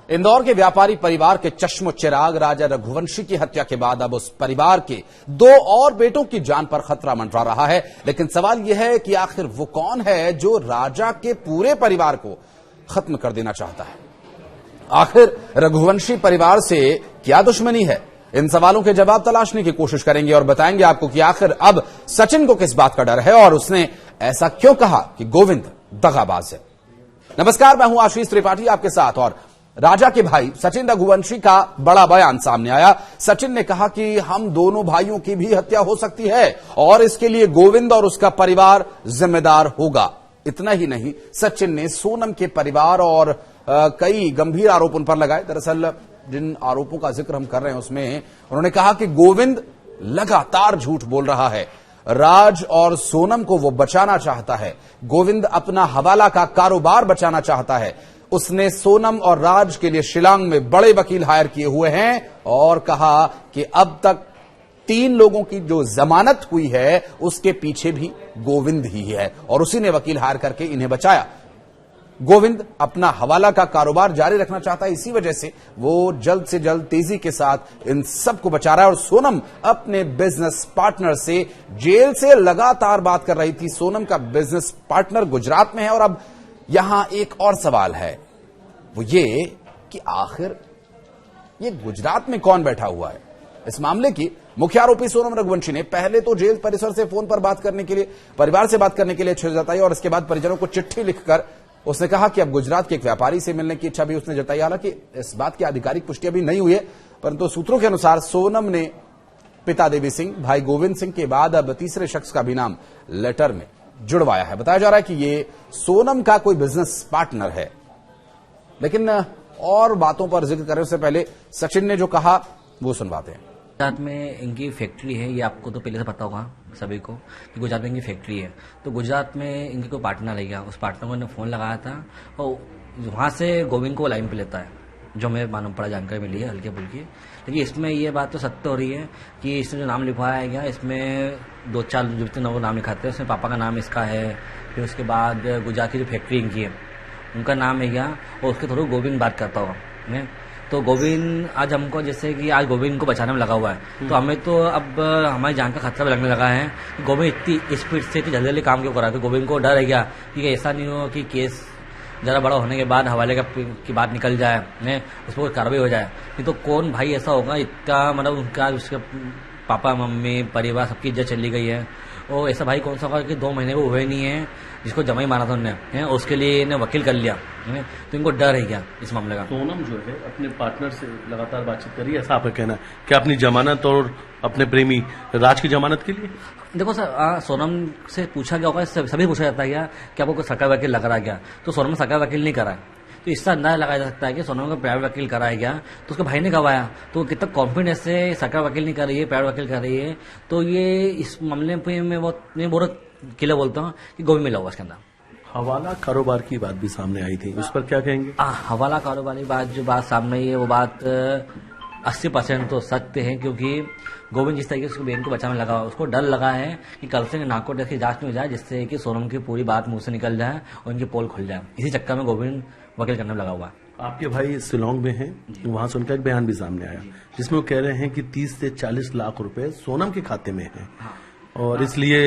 इंदौर के व्यापारी परिवार के चश्मो चिराग राजा रघुवंशी की हत्या के बाद अब उस परिवार के 2 और बेटों की जान पर खतरा मंडरा रहा है। लेकिन सवाल यह है कि आखिर वो कौन है जो राजा के पूरे परिवार को खत्म कर देना चाहता है? आखिर रघुवंशी परिवार से क्या दुश्मनी है? इन सवालों के जवाब तलाशने की कोशिश करेंगे और बताएंगे आपको कि आखिर अब सचिन को किस बात का डर है और उसने ऐसा क्यों कहा कि गोविंद दगाबाज है। नमस्कार, मैं हूं आशीष त्रिपाठी आपके साथ। और राजा के भाई सचिन रघुवंशी का बड़ा बयान सामने आया। सचिन ने कहा कि हम दोनों भाइयों की भी हत्या हो सकती है और इसके लिए गोविंद और उसका परिवार जिम्मेदार होगा। इतना ही नहीं, सचिन ने सोनम के परिवार और कई गंभीर आरोप उन पर लगाए। दरअसल जिन आरोपों का जिक्र हम कर रहे हैं उसमें उन्होंने कहा कि गोविंद लगातार झूठ बोल रहा है, राज और सोनम को वो बचाना चाहता है। गोविंद अपना हवाला का कारोबार बचाना चाहता है। उसने सोनम और राज के लिए शिलांग में बड़े वकील हायर किए हुए हैं और कहा कि अब तक 3 लोगों की जो जमानत हुई है उसके पीछे भी गोविंद ही है और उसी ने वकील हायर करके इन्हें बचाया। गोविंद अपना हवाला का कारोबार जारी रखना चाहता है, इसी वजह से वो जल्द से जल्द तेजी के साथ इन सबको बचा रहा है। और सोनम अपने बिजनेस पार्टनर से जेल से लगातार बात कर रही थी। सोनम का बिजनेस पार्टनर गुजरात में है और अब यहां एक और सवाल है, वो ये कि आखिर ये गुजरात में कौन बैठा हुआ है? इस मामले की मुख्य आरोपी सोनम रघुवंशी ने पहले तो जेल परिसर से फोन पर बात करने के लिए, परिवार से बात करने के लिए इच्छा जताई और इसके बाद परिजनों को चिट्ठी लिखकर उसने कहा कि अब गुजरात के एक व्यापारी से मिलने की इच्छा भी उसने जताई। हालांकि इस बात की आधिकारिक पुष्टि अभी नहीं हुई है, परंतु सूत्रों के अनुसार सोनम ने पिता देवी सिंह, भाई गोविंद सिंह के बाद अब तीसरे शख्स का भी नाम लेटर में जुड़वाया है। बताया जा रहा है कि ये सोनम का कोई बिजनेस पार्टनर है। लेकिन और बातों पर जिक्र करने से पहले सचिन ने जो कहा वो सुनवाते हैं। गुजरात में इनकी फैक्ट्री है, ये आपको तो पहले से पता होगा सभी को कि गुजरात में इनकी फैक्ट्री है। तो गुजरात में इनकी कोई पार्टनर रह गया, उस पार्टनर को इन्होंने फोन लगाया था और वहां से गोविंद को लाइन पे लेता है, जो मेरे मालूम पड़ा, जानकारी मिली है हल्की फुल्की। लेकिन इसमें ये बात तो सत्य हो रही है कि इसने जो नाम लिखवाया गया, इसमें 2-4 जितने लोग नाम लिखाते हैं उसमें पापा का नाम इसका है, फिर उसके बाद गुजरात की जो फैक्ट्री इनकी है उनका नाम है गया और उसके थ्रू गोविंद बात करता होगा। तो गोविंद आज हमको, जैसे कि आज गोविंद को बचाने में लगा हुआ है, तो हमें तो अब हमारी जान का खतरा भी लगने लगा है कि गोविंद इतनी स्पीड से इतनी जल्दी जल्दी काम क्यों कर रहा है। तो गोविंद को डर है क्या कि ऐसा नहीं हो कि केस जरा बड़ा होने के बाद हवाले की बात निकल जाए, उस पर कार्रवाई हो जाए। नहीं तो कौन भाई ऐसा होगा इतना, मतलब उनका उसके पापा मम्मी परिवार सबकी इज्जत चली गई है और ऐसा भाई कौन सा होगा कि 2 महीने वो हुए नहीं है जिसको जमा ही मारा था उन्होंने, उसके लिए इन्हें वकील कर लिया। तो इनको डर है क्या इस मामले का? सोनम जो है अपने पार्टनर से लगातार बातचीत कर रही है, ऐसा आपका कहना है? क्या अपनी जमानत और अपने प्रेमी राज की जमानत के लिए? देखो सर, सोनम से पूछा गया होगा, सभी पूछा जाता है क्या आपको कोई सरकारी वकील लग रहा क्या? तो सोनम सरकारी वकील नहीं करा है, तो इससे अंदाजा लगाया जा सकता है कि सोनम को प्राइवेट वकील कराया गया, तो उसके भाई ने गवाया, तो कितना कॉन्फिडेंस से सरकारी वकील नहीं कर रही है, प्राइवेट वकील कर रही है। तो ये इस मामले पे मैं बहुत किले बोलता हूँ कि गोविंद मिला हुआ इसके अंदर। हवाला कारोबार की बात भी सामने आई थी, उस पर क्या कहेंगे? हवाला कारोबार की बात, जो बात सामने आई है वो बात 80% तो सत्य है, क्योंकि गोविंद जिस तरीके से उसकी बहन को बचाने में लगा, उसको डर लगा है कि कल से नार्को टेस्ट की जांच में हो जाए, जिससे कि सोनम की पूरी बात मुंह से निकल जाए और उनकी पोल खुल जाए। इसी चक्कर में गोविंद वकील करने में लगा हुआ है। आपके भाई शिलोंग में हैं, वहां से उनका एक बयान भी सामने आया जिसमें वो कह रहे हैं कि 30 से 40 लाख रुपए सोनम के खाते में है और इसलिए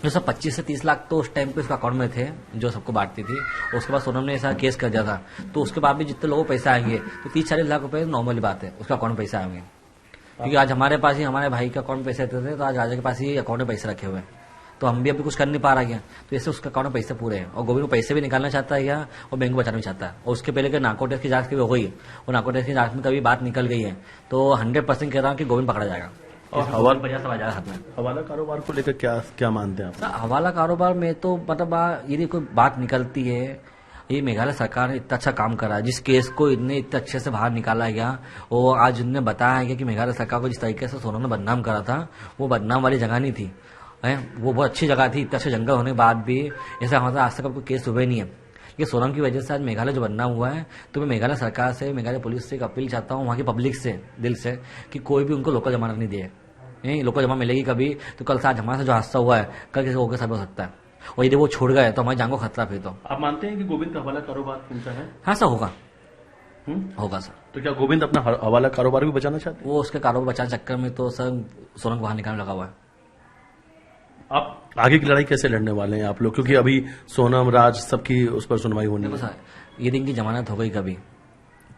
जो सब 25 से 30 लाख तो उस टाइम पे उसका अकाउंट में थे, जो सबको बांटती थी। उसके बाद सोनम ने ऐसा केस कर दिया था, तो उसके बाद भी जितने लोगों को पैसा आएंगे तो 30-40 लाख रुपए नॉर्मली बात है, उसका अकाउंट में पैसा आएंगे। क्योंकि आज हमारे पास ही हमारे भाई का अकाउंट में पैसे रहते थे, तो आज राजा के पास ही अकाउंट में पैसे रखे हुए हैं, तो हम भी अभी कुछ कर नहीं पा रहा गया, तो इससे उसका अकाउंट में पैसे पूरे हैं। और गोविंद को पैसे भी निकालना चाहता है या और बैंक को बचाना भी चाहता है। और उसके पहले के नार्को टेस्ट की जांच की हो गई, और नार्को टेस्ट की जांच में कभी बात निकल गई है, तो 100% कह रहा हूँ कि गोविंद पकड़ा जाएगा और हवाला कारोबार को लेकर क्या मानते हैं आप? हवाला कारोबार में तो मतलब यदि कोई बात निकलती है, ये मेघालय सरकार ने इतना अच्छा काम करा है, जिस केस को इतने इतने अच्छे से बाहर निकाला गया, और आज उन्होंने बताया गया कि मेघालय सरकार को जिस तरीके से सोनम ने बदनाम करा था, वो बदनाम वाली जगह नहीं थी, वो बहुत अच्छी जगह थी। इतने अच्छे जंगल होने के बाद भी ऐसा हमारा आज तक कोई केस हुआ नहीं है। ये सोनम की वजह से आज मेघालय जो बदनाम हुआ है, तो मैं मेघालय सरकार से, मेघालय पुलिस से एक अपील चाहता हूँ, वहाँ की पब्लिक से, दिल से, कि कोई भी उनको लोकल जमानत नहीं दे। लोकल जमा मिलेगी कभी तो कल से आज हमारे साथ जो हादसा हुआ है कल किसी और के साथ हो सकता है, और यदि वो छोड़ गए तो हमारी जान को खतरा। फिर तो आप मानते हैं कि गोविंद का हवाला कारोबार खुलता है? हाँ, ऐसा होगा। होगा सर। तो क्या गोविंद अपना हवाला कारोबार भी बचाना चाहते हैं? वो उसके कारोबार बचाने चक्कर में तो सर सोनम को बाहर निकालने लगा हुआ है। आप आगे की लड़ाई कैसे लड़ने वाले हैं आप लोग, क्योंकि अभी सोनम राज सबकी उस पर सुनवाई होनी देखो है। सर, यदि इनकी जमानत हो गई कभी,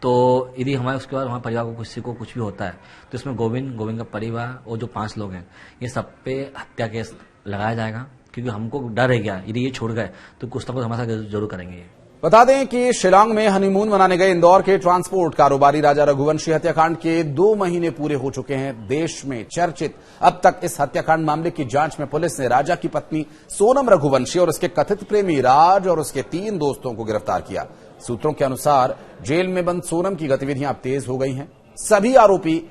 तो यदि हमारे उसके बाद हमारे परिवार को किसी को कुछ भी होता है तो इसमें गोविंद का परिवार और जो 5 लोग हैं ये सब पे हत्या केस लगाया जाएगा, क्योंकि हमको डर है क्या, यदि ये छोड़ गए तो कुछ ना कुछ हमारे साथ जरूर करेंगे ये। बता दें कि शिलांग में हनीमून मनाने गए इंदौर के ट्रांसपोर्ट कारोबारी राजा रघुवंशी हत्याकांड के 2 महीने पूरे हो चुके हैं। देश में चर्चित अब तक इस हत्याकांड मामले की जांच में पुलिस ने राजा की पत्नी सोनम रघुवंशी और उसके कथित प्रेमी राज और उसके 3 दोस्तों को गिरफ्तार किया। सूत्रों के अनुसार जेल में बंद सोनम की गतिविधियां अब तेज हो गई हैं। सभी आरोपी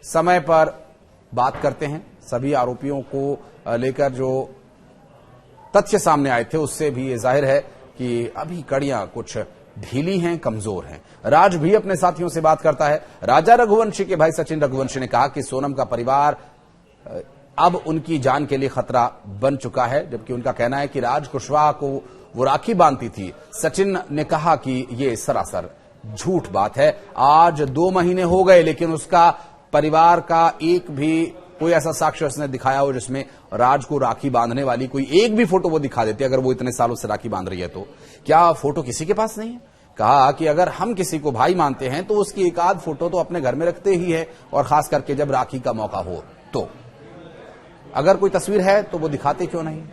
समय पर बात करते हैं। सभी आरोपियों को लेकर जो तथ्य सामने आए थे उससे भी ये जाहिर है कि अभी कड़ियां कुछ ढीली हैं, कमजोर हैं। राज भी अपने साथियों से बात करता है। राजा रघुवंशी के भाई सचिन रघुवंशी ने कहा कि सोनम का परिवार अब उनकी जान के लिए खतरा बन चुका है, जबकि उनका कहना है कि राज कुशवाहा को वो राखी बांधती थी। सचिन ने कहा कि ये सरासर झूठ बात है। आज 2 महीने हो गए, लेकिन उसका परिवार का एक भी कोई ऐसा साक्ष्य उसने दिखाया हो जिसमें राज को राखी बांधने वाली कोई एक भी फोटो वो दिखा देती, अगर वो इतने सालों से राखी बांध रही है तो क्या फोटो किसी के पास नहीं है? कहा कि अगर हम किसी को भाई मानते हैं तो उसकी एक आध फोटो तो अपने घर में रखते ही है, और खास करके जब राखी का मौका हो तो अगर कोई तस्वीर है तो वो दिखाते क्यों नहीं?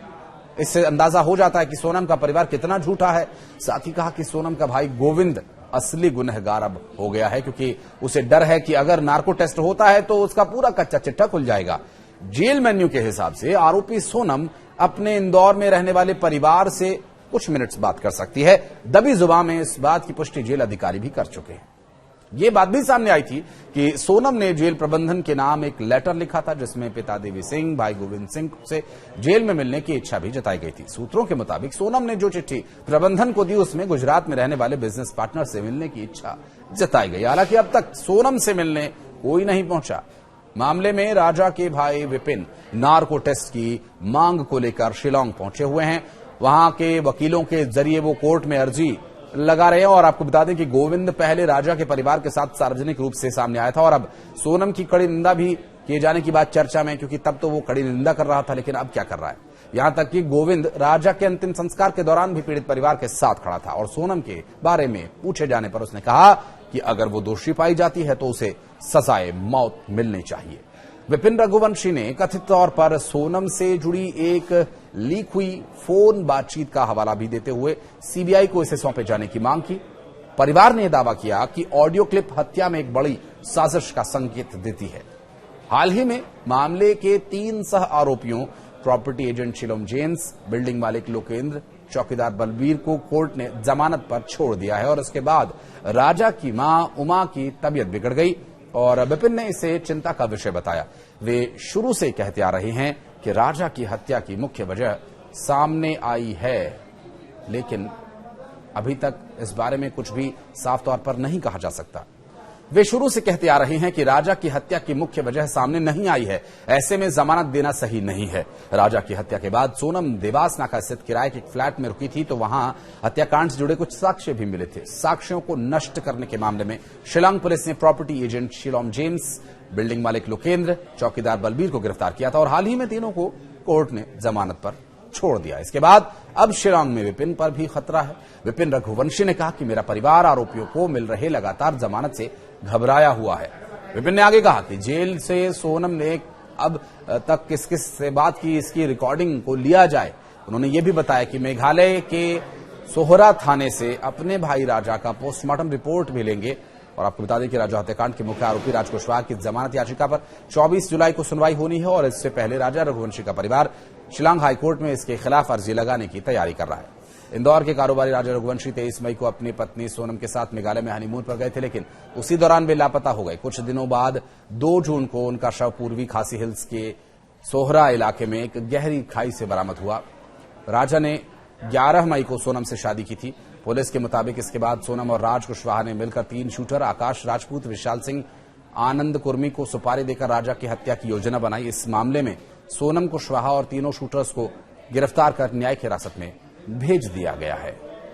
इससे अंदाजा हो जाता है कि सोनम का परिवार कितना झूठा है। साथ ही कहा कि सोनम का भाई गोविंद असली गुनहगार अब हो गया है, क्योंकि उसे डर है कि अगर नार्को टेस्ट होता है तो उसका पूरा कच्चा चिट्ठा खुल जाएगा। जेल मेन्यू के हिसाब से आरोपी सोनम अपने इंदौर में रहने वाले परिवार से कुछ मिनट्स बात कर सकती है। दबी जुबान में इस बात की पुष्टि जेल अधिकारी भी कर चुके हैं। ये बात भी सामने आई थी कि सोनम ने जेल प्रबंधन के नाम एक लेटर लिखा था, जिसमें पिता देवी सिंह, भाई गोविंद सिंह से जेल में मिलने की इच्छा भी जताई गई थी। सूत्रों के मुताबिक सोनम ने जो चिट्ठी प्रबंधन को दी उसमें गुजरात में रहने वाले बिजनेस पार्टनर से मिलने की इच्छा जताई गई। हालांकि अब तक सोनम से मिलने कोई नहीं पहुंचा। मामले में राजा के भाई विपिन नार्को टेस्ट की मांग को लेकर शिलांग पहुंचे हुए हैं। वहां के वकीलों के जरिए वो कोर्ट में अर्जी लगा रहे हैं। और आपको बता दें कि गोविंद पहले राजा के परिवार के साथ सार्वजनिक रूप से सामने आया था, और अब सोनम की कड़ी निंदा भी किए जाने की बात चर्चा में, क्योंकि तब तो वो कड़ी निंदा कर रहा था, लेकिन अब क्या कर रहा है? यहां तक कि गोविंद राजा के अंतिम संस्कार के दौरान भी पीड़ित परिवार के साथ खड़ा था, और सोनम के बारे में पूछे जाने पर उसने कहा कि अगर वो दोषी पाई जाती है तो उसे सजाए मौत मिलनी चाहिए। विपिन रघुवंशी ने कथित तौर पर सोनम से जुड़ी एक लीक हुई फोन बातचीत का हवाला भी देते हुए सीबीआई को इसे सौंपे जाने की मांग की। परिवार ने दावा किया कि ऑडियो क्लिप हत्या में एक बड़ी साजिश का संकेत देती है। हाल ही में मामले के 3 सह आरोपियों property agent Shalom James, building मालिक लोकेंद्र, चौकीदार बलबीर को कोर्ट ने जमानत पर छोड़ दिया है, और उसके बाद राजा की मां उमा की तबीयत बिगड़ गई और विपिन ने इसे चिंता का विषय बताया। वे शुरू से कहते आ रहे हैं कि राजा की हत्या की मुख्य वजह सामने आई है, लेकिन अभी तक इस बारे में कुछ भी साफ तौर पर नहीं कहा जा सकता। वे शुरू से कहते आ रहे हैं कि राजा की हत्या की मुख्य वजह सामने नहीं आई है, ऐसे में जमानत देना सही नहीं है। राजा की हत्या के बाद सोनम देवास नाका स्थित किराए के एक फ्लैट में रुकी थी, तो वहां हत्याकांड से जुड़े कुछ साक्ष्य भी मिले थे। साक्ष्यों को नष्ट करने के मामले में शिलांग पुलिस ने property agent Shalom James, building मालिक लोकेंद्र, चौकीदार बलबीर को गिरफ्तार किया था, और हाल ही में तीनों को कोर्ट ने जमानत पर छोड़ दिया। इसके बाद अब शिलांग में विपिन पर भी खतरा है। विपिन रघुवंशी ने कहा कि मेरा परिवार आरोपियों को मिल रहे लगातार जमानत से घबराया हुआ है। विपिन ने आगे कहा कि जेल से सोनम ने अब तक किस किस से बात की, इसकी रिकॉर्डिंग को लिया जाए। उन्होंने ये भी बताया कि मेघालय के सोहरा थाने से अपने भाई राजा का पोस्टमार्टम रिपोर्ट भी लेंगे। और आपको बता दें कि राजा हत्याकांड के मुख्य आरोपी राज कुशवाहा की जमानत याचिका पर 24 जुलाई को सुनवाई होनी है, और इससे पहले राजा रघुवंशी का परिवार शिलांग हाईकोर्ट में इसके खिलाफ अर्जी लगाने की तैयारी कर रहा है। इंदौर के कारोबारी राजा रघुवंशी 23 मई को अपनी पत्नी सोनम के साथ मेघालय में हनीमून पर गए थे, लेकिन उसी दौरान वे लापता हो गए। कुछ दिनों बाद 2 जून को उनका शव पूर्वी खासी हिल्स के सोहरा इलाके में एक गहरी खाई से बरामद हुआ। राजा ने 11 मई को सोनम से शादी की थी। पुलिस के मुताबिक इसके बाद सोनम और राज कुशवाहा ने मिलकर 3 शूटर आकाश राजपूत, विशाल सिंह, आनंद कुर्मी को सुपारी देकर राजा की हत्या की योजना बनाई। इस मामले में सोनम कुशवाहा और तीनों शूटर्स को गिरफ्तार कर न्यायिक हिरासत में भेज दिया गया है।